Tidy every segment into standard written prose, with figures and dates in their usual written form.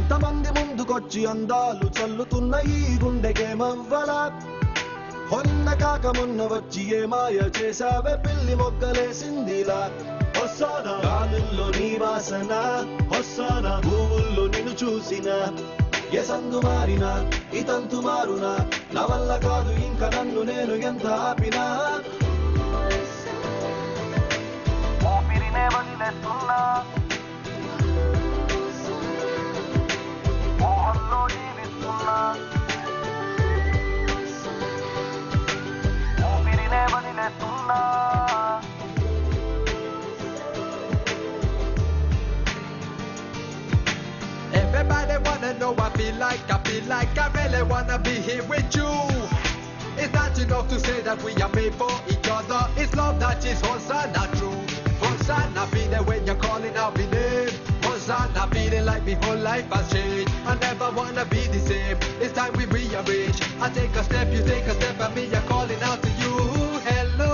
ఎంతమంది ముందుకొచ్చి అందాలు చల్లుతున్న ఈ గుండెకేమవ్వలా మొన్న కాక మొన్న వచ్చి ఏ మాయ చేసావే పిల్లి మొగ్గలేసిందిలా వస్తానా గాలుల్లో నీ వాసన వస్తానా భూముల్లో నిన్ను చూసిన ఏ సందు మారినా ఈ తంతు మారునా నా వల్ల కాదు ఇంకా నన్ను నేను ఎంత ఆపినా ఊపిరినే వదిలేస్తున్నా మోహంలో జీవిస్తున్నా ఊపిరినే వదిలేస్తున్నా Everybody wanna know I feel like I really wanna be here with you. It's not enough to say that we are made for each other. It's love that is Hosanna true. Hosanna feeling when you're calling out my name. Hosanna feeling like my whole life has changed. I never wanna be the same. It's time we rearrange. I take a step, you take a step, and me I'm calling out to you. Hello.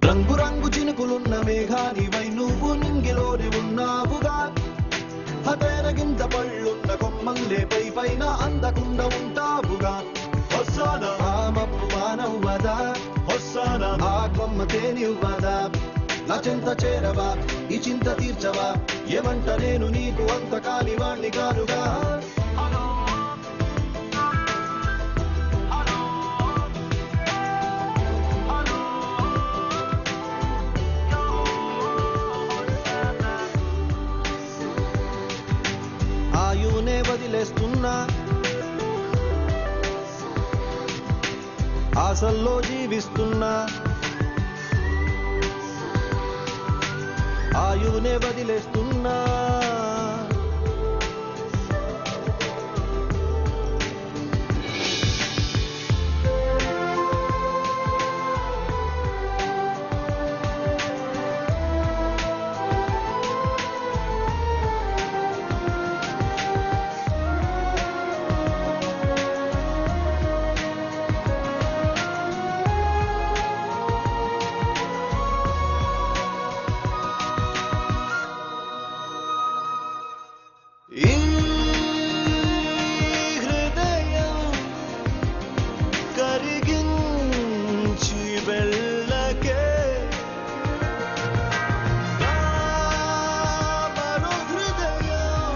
రంగు రంగు చినుకులున్న మేఘానివై నువ్వు నింగిలోని ఉన్నావుగా హతేరగింత పళ్ళున్న కొమ్మల్లే పై పైన అందకుండా ఉంటావుగా వస్తానా ఆ మప్పు మానవ్వదా వస్తానా ఆ కొమ్మ తేనివ్వదా నా చింత చేరవా ఈ చింత తీర్చవా ఏమంట నేను నీకు అంత కానివాణ్ణి కానుగా ఆయునే వదిలేస్తున్నా ఆశల్లో జీవిస్తున్నా ఆయునే వదిలేస్తున్నా ఈ హృదయం కరిగించి వెళ్ళకే నా మరో హృదయం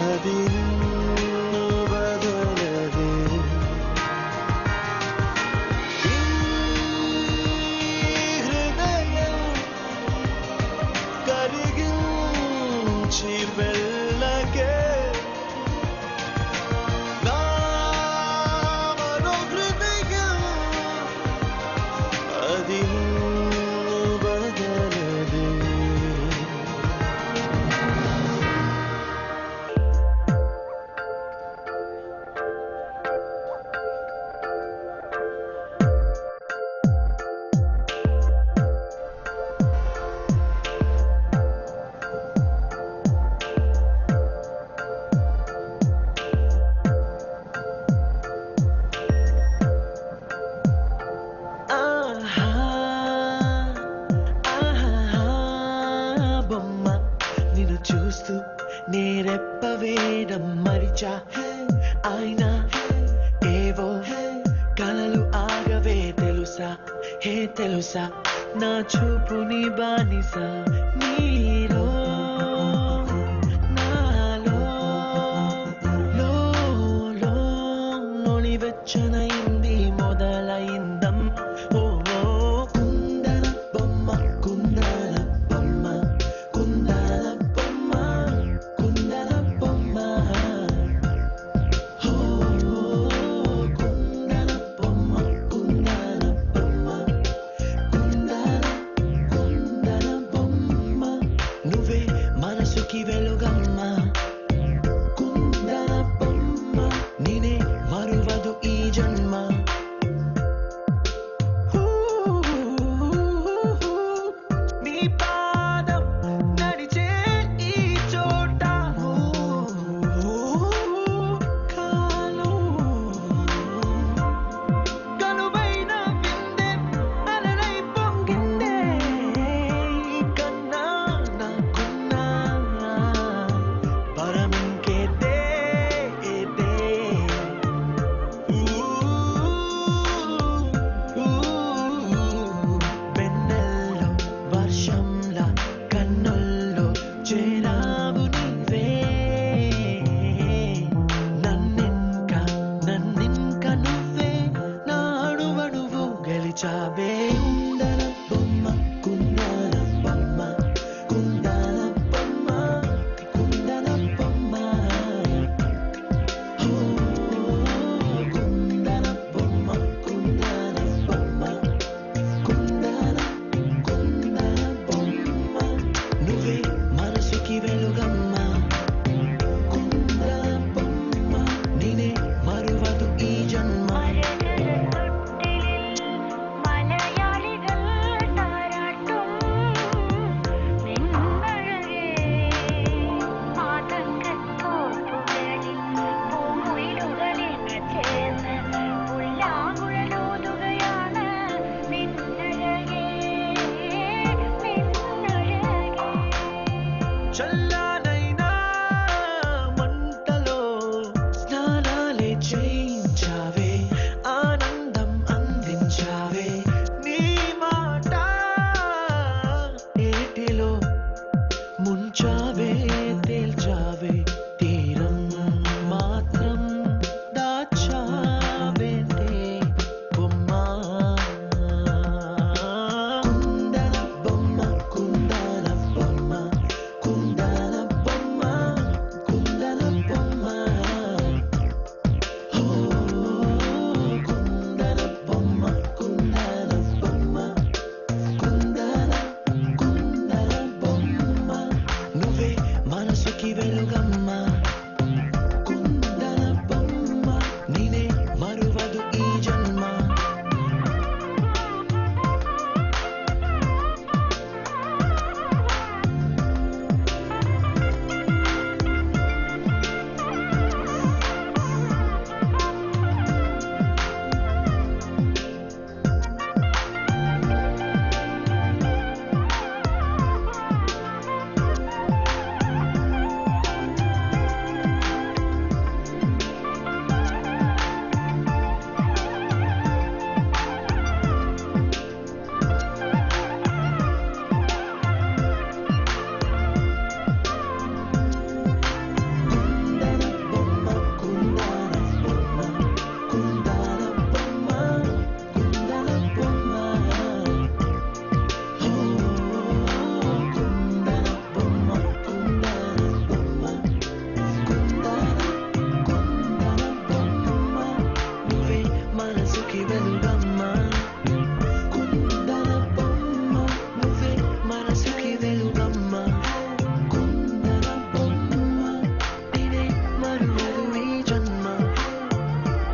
అది నిన్ను వదలదే ఈ హృదయం కరిగించి వెళ్ళకే నా మరో హృదయం అది నిన్ను వదలదే బొమ్మ నిన్ను చూస్తూ నేరెప్పవేయడం మరిచా అయినా ఏవో కలలు ఆగవే తెలుసా హే తెలుసా నా చూపుని బానిస నీలో నాలో మరిచావే కుందన బొమ్మ కుందన బొమ్మ కుందన బొమ్మ కుందన బొమ్మ కుందన బొమ్మ కుందన బొమ్మ కుందన బొమ్మ నువ్వే మనసుకి వెలుగమ్మ కుందన బొమ్మ నేనే మరువదు ఈ జన్మ చల్లనైనా మంటలో స్నానాలే చేయించావే ఆనందం అందించావే నీ మాట ఏటిలో ముంచావే తేల్చావే తీరం మాత్రం దాచావేంటే బొమ్మ కుందన బొమ్మ కుందన బొమ్మ కుందన బొమ్మ కుందన బొమ్మ కుందన బొమ్మ కుందన బొమ్మ కుందన బొమ్మ నువ్వే మనసుకి వెలుగమ్మ కుందన బొమ్మ నేనే మరువదు ఈ జన్మ మనసుకి వెలుగమ్మ కుందన బొమ్మ నువ్వే మనసుకి వెలుగమ్మ కుందన బొమ్మ నేనే మరువదు ఈ జన్మ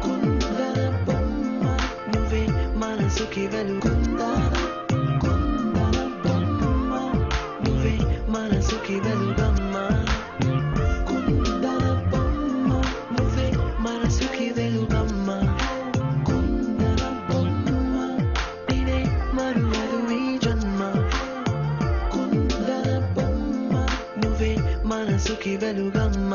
కుందన బొమ్మ నువ్వే మనసుకి వెలుగమ్మ కుందన బొమ్మ నువ్వే మనసుకి వెలుగమ్మ కుందన బొమ్మ నువ్వే మనసుకి వెలుగమ్మ మనసుకి వెలుగమ్మ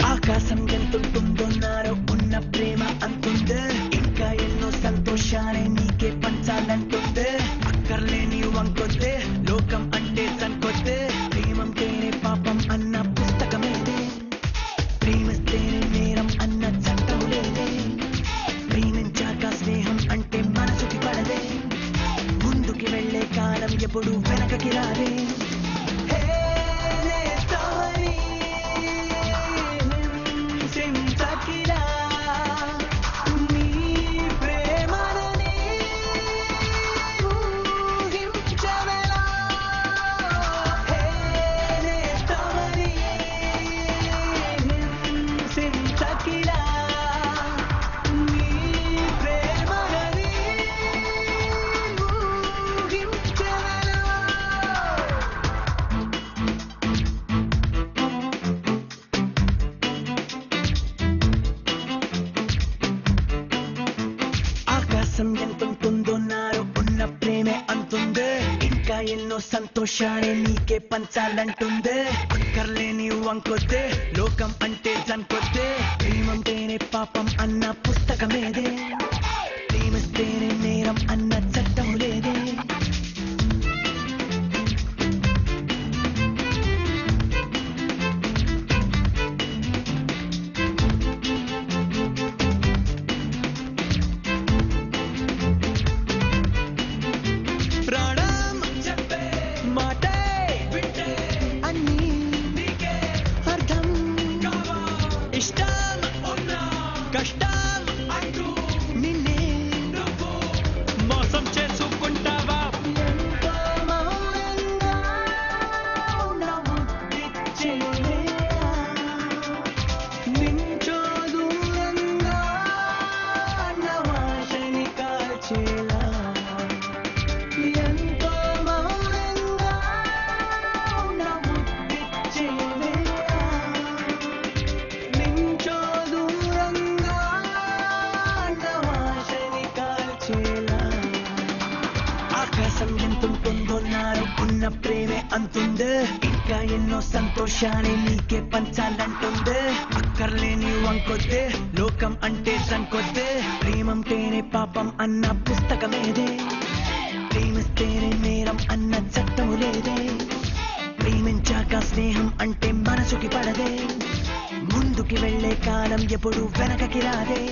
ఆకాశం ఎంతుంటుందో నాలో ఉన్న ప్రేమ అంతుందే ఇంకా ఎన్నో సంతోషాలే నీకే పంచాలంటుందే అక్కర్లేని వంకొద్దే లోకం అంటే సంకొద్దే ప్రేమంటేనే పాపం అన్న పుస్తకమేదే ప్రేమిస్తేనే నేరం అన్న చట్టము లేదే ప్రేమించాక స్నేహం అంటే మనసుకి పడదే ముందుకి వెళ్ళే కాలం ఎప్పుడు వెనకకి రాదే హే నేస్తాని చింత ఎన్నో సంతోషాన్ని నీకే పంచాలంటుందే అక్కర్లేని వంకొద్దే లోకం అంటే జన్కొద్దే ప్రేమంటేనే పాపం అన్న పుస్తకమేదే ప్రేమిస్తేనే నేరం అన్న చట్టం లేదే ఉన్న ప్రేమే అంతుందే ఇంకా ఎన్నో సంతోషాన్ని నీకే పంచాలంటుందే అక్కర్లేని వంకొద్దే లోకం అంటే జన్కొద్దే ప్రేమంటేనే పాపం అన్న పుస్తకమేదే ప్రేమిస్తేనే నేరం అన్న చట్టము లేదే ప్రేమించాక స్నేహం అంటే మనసుకి పడదే ముందుకి వెళ్ళే కాలం ఎప్పుడు వెనకకి రాదే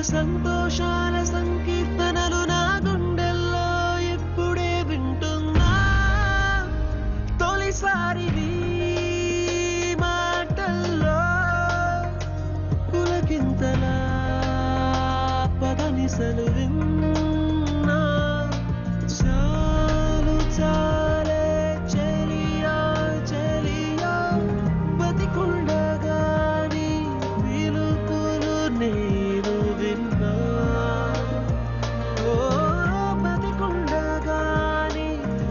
సంతోషాల సంకీర్తనలు నా గుండెల్లో ఎప్పుడే వింటున్నా తొలిసారి మాటల్లో పులకింతలా పదనిసలు విన్నా చాలు చాలే చెలియా చెలియా బతికుండగాని పిలుపులు నేను విన్నా ఓ బతికుండగాని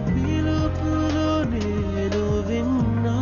పిలుపులు నేను విన్నా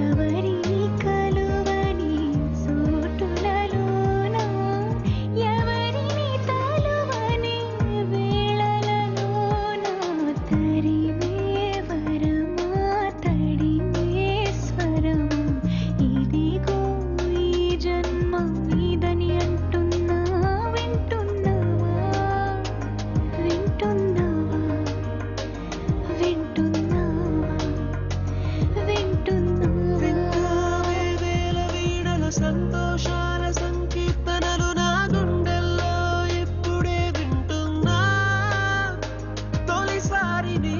ఎవరి కలువని సోటులలోన ఎవరిని తలువని వేళలలోన తరిమే వరమా తడిమే స్వరం ఇదిగో ఈ జన్మ నీదని అంటున్నా వింటున్నావా వింటున్నావా విన్నావే వేల వీణల సంతోషాల సంకీర్తనలు నా గుండెల్లో ఇప్పుడే వింటున్నా తొలిసారి నీ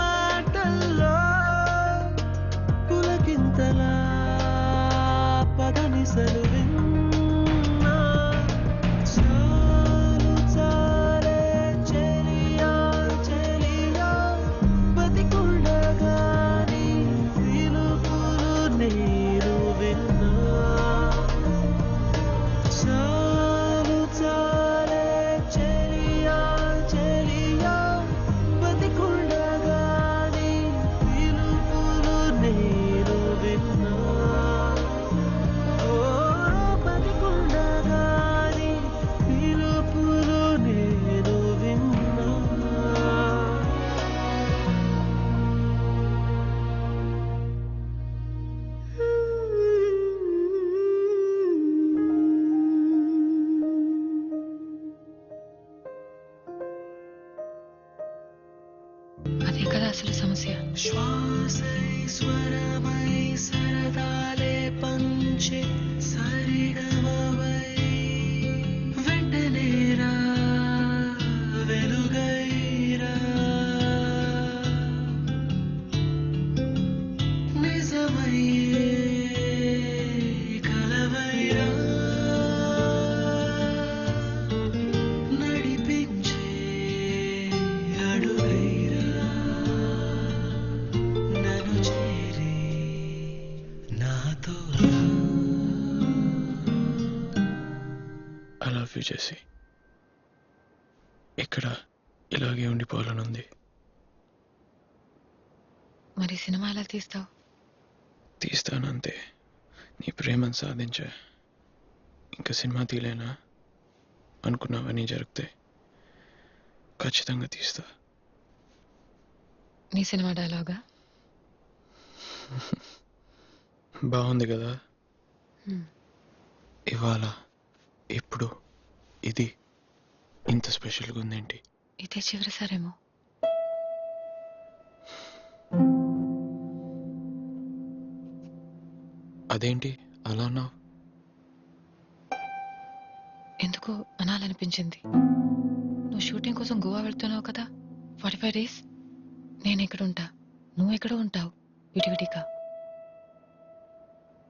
మాటల్లో పులకింతలా పదనిసలు విన్నా చాలు చాలే చెలియా చెలియా బతికుండగాని పిలుపులు నేను విన్నా చాలు చాలే చెలియా చెలియా బతికుండగాని పిలుపులు నేను విన్నా ఓ బతికుండగాని పిలుపులు నేను విన్నా అదే కదా అసలు సమస్య. శ్వాసై స్వరమై సరదాలే పంచే సరిగమవై వెంటనేరా వెలుగైరా నిజమయ్యే కలవైరా నడిపించే అడుగైరా నన్ను చేరి నాతో ఐ లవ్ యూ జెస్సీ. ఇక్కడ ఇలాగే ఉండిపోవాలనుంది. మరి సినిమా ఎలా తీస్తావు? తీస్తానంతే. నీ ప్రేమను సాధించా. ఇంకా సినిమా తీలేనా అనుకున్నావని జరిగితే ఖచ్చితంగా తీస్తా. నీ సినిమా డైలాగా? బాగుంది కదా. హ్మ్. ఇవాళ ఇప్పుడు ఇది ఇంత స్పెషల్గా ఉందేంటి? ఇదే చివరిసారేమో. అదేంటి అలా అన్నావు? ఎందుకో అనాలనిపించింది. నువ్వు షూటింగ్ కోసం గోవా వెళ్తున్నావు కదా, 45 days నేను ఎక్కడ ఉంటా, నువ్వు ఎక్కడ ఉంటావు విడివిడిగా.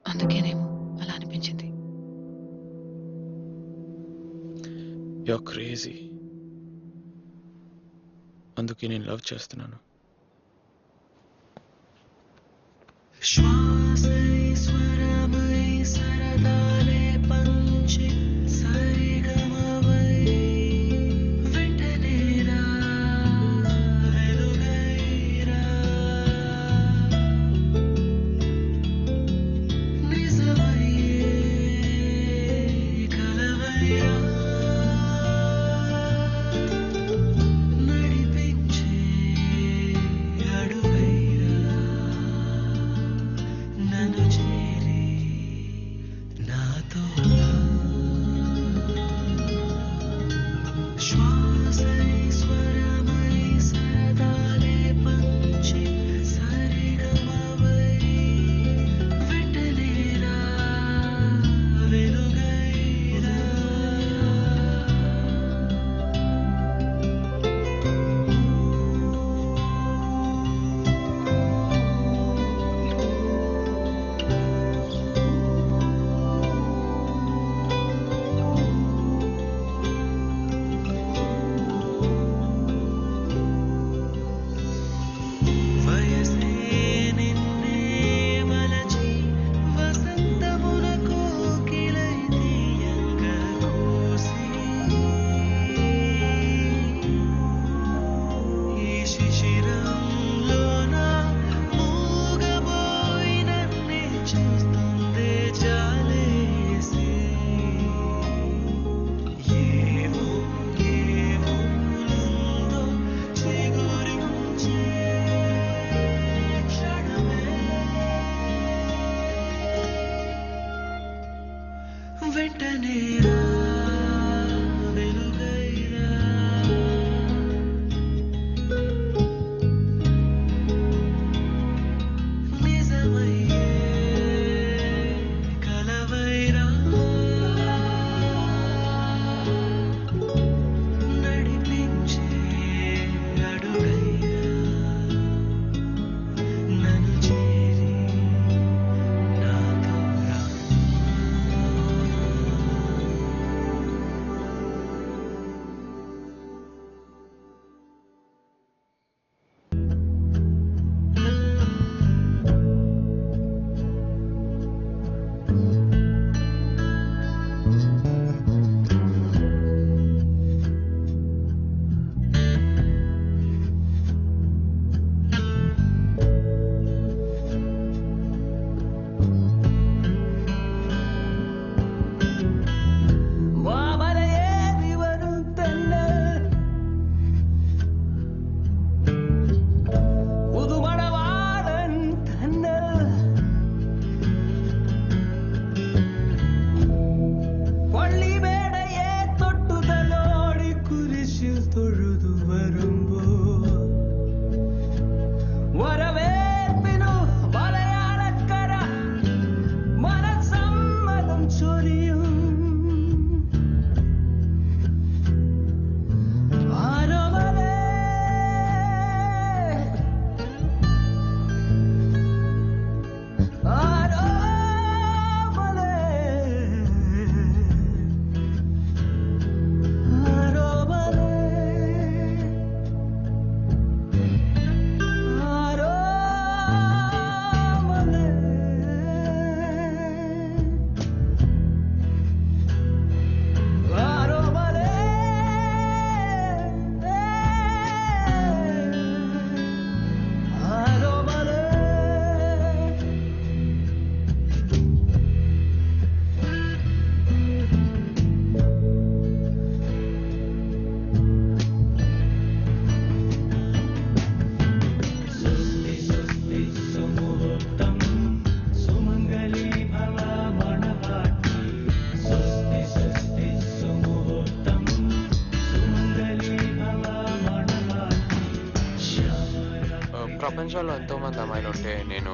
అందుకేనేమో అలా అనిపించింది. You're crazy. అందుకే నేను లవ్ చేస్తున్నాను. శ్వాసై స్వరమై సరదాలే పంచే సరిగమవై వెంటనేరా వెలుగైరా నిజమయ్యే కలవైరా నడిపించే అడుగైరా వెంటనే రా వెలుగైరా నిజమయ్యే కలవైరా నడిపించే అడుగైరా నన్ను చేరి నాతో రా മാമലയേറി വരും തെന്നൽ പുതുമണവാളൻ തന്നൽ പള്ളിമേടയെ തൊട്ടുതലോടി കുരിശിൽ തൊഴുതു വരുമ്പോ വരവേൽപ്പിനു മലയാളക്കര മനസമ്മതം ചൊരിയും ആരോമലേ ആരോമലേ ప్రపంచంలో ఎంతో మంది అమ్మాయిలు ఉంటే నేను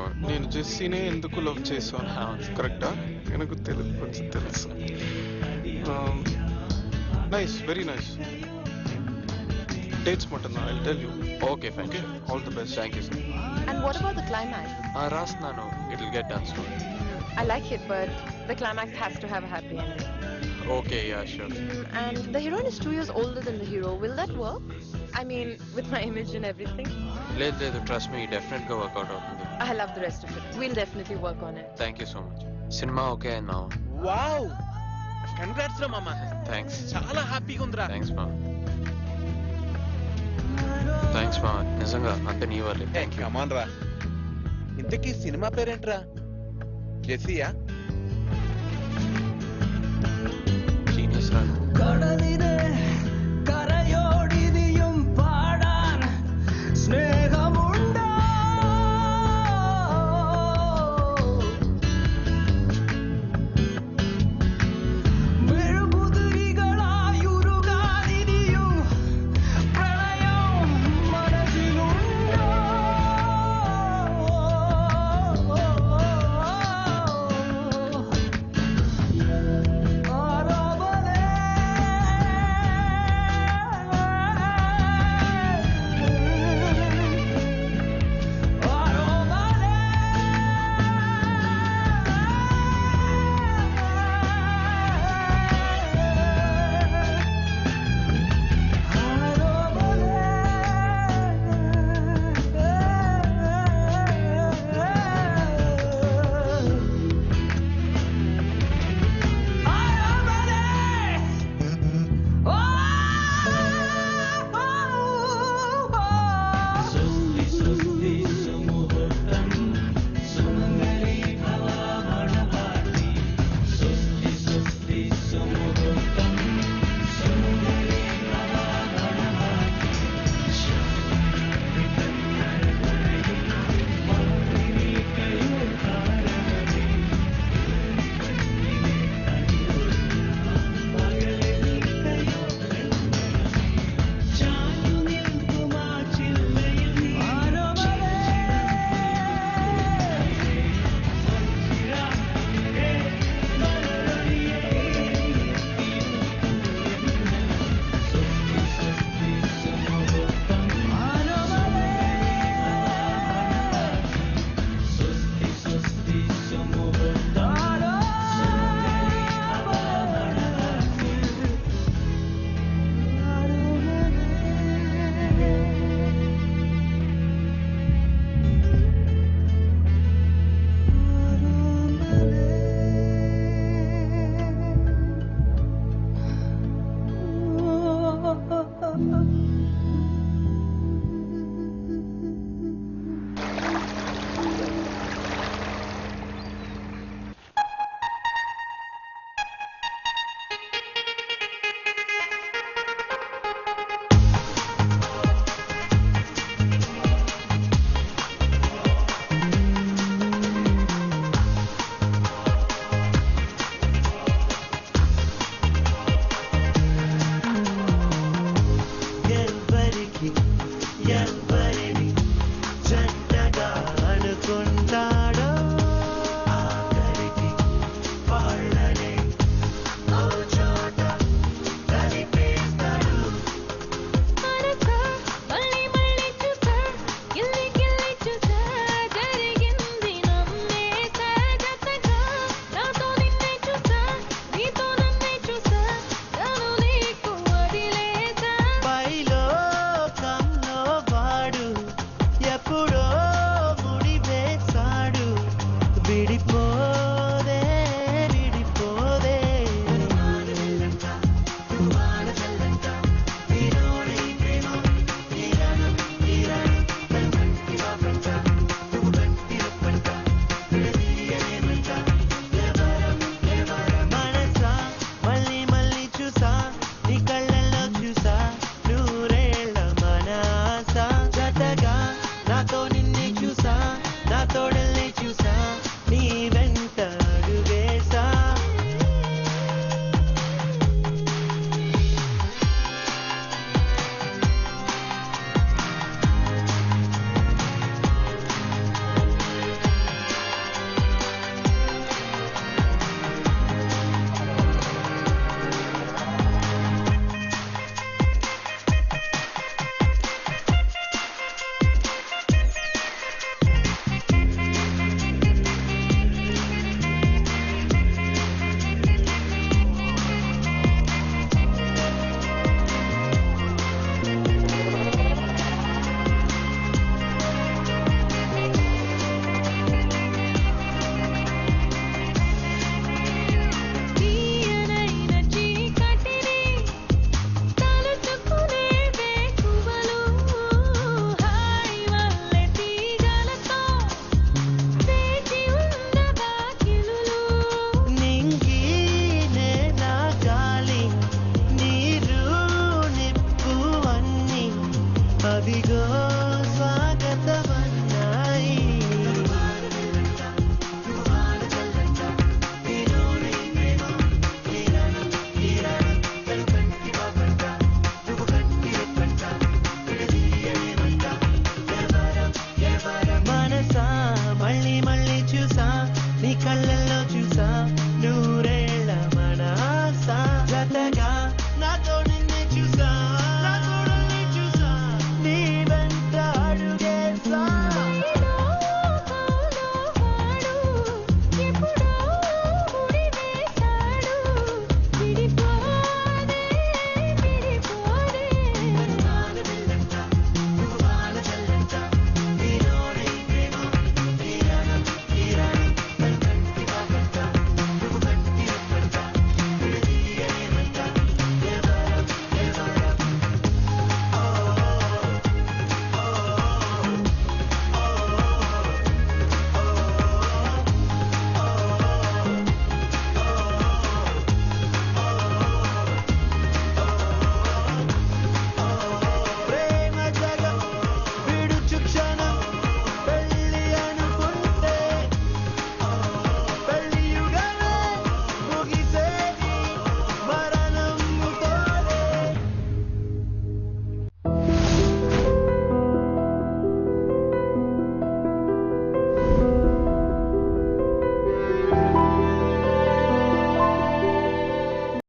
జెస్సీనే ఎందుకు లవ్ చేశాను కరెక్టా నాకు కొంచెం తెలుసు నైస్ వెరీ నైస్ డేట్స్ మటన్నా I tell you okay fine okay all the best thank you sir And what about the climax? రాస్తున్నాను it will get done soon I like it, but the climax has to have a happy ending. Okay yeah sure And the heroine is 2 years older than the hero. Will that work? I mean, with my image and everything. లేదు trust me డెఫినెట్గా work out అవుతుంది I love the rest of it. We'll definitely work on it. Thank you so much cinema okay అన్నా wow congrats రా మామ thanks చాలా హ్యాపీగా ఉందిరా thanks మా థ్యాంక్స్ మా నిజంగా అంతే నీ వాళ్ళే థ్యాంక్ యూ కమాన్ రా ఇంతకీ సినిమా పేరేంట్రా జెస్సీయా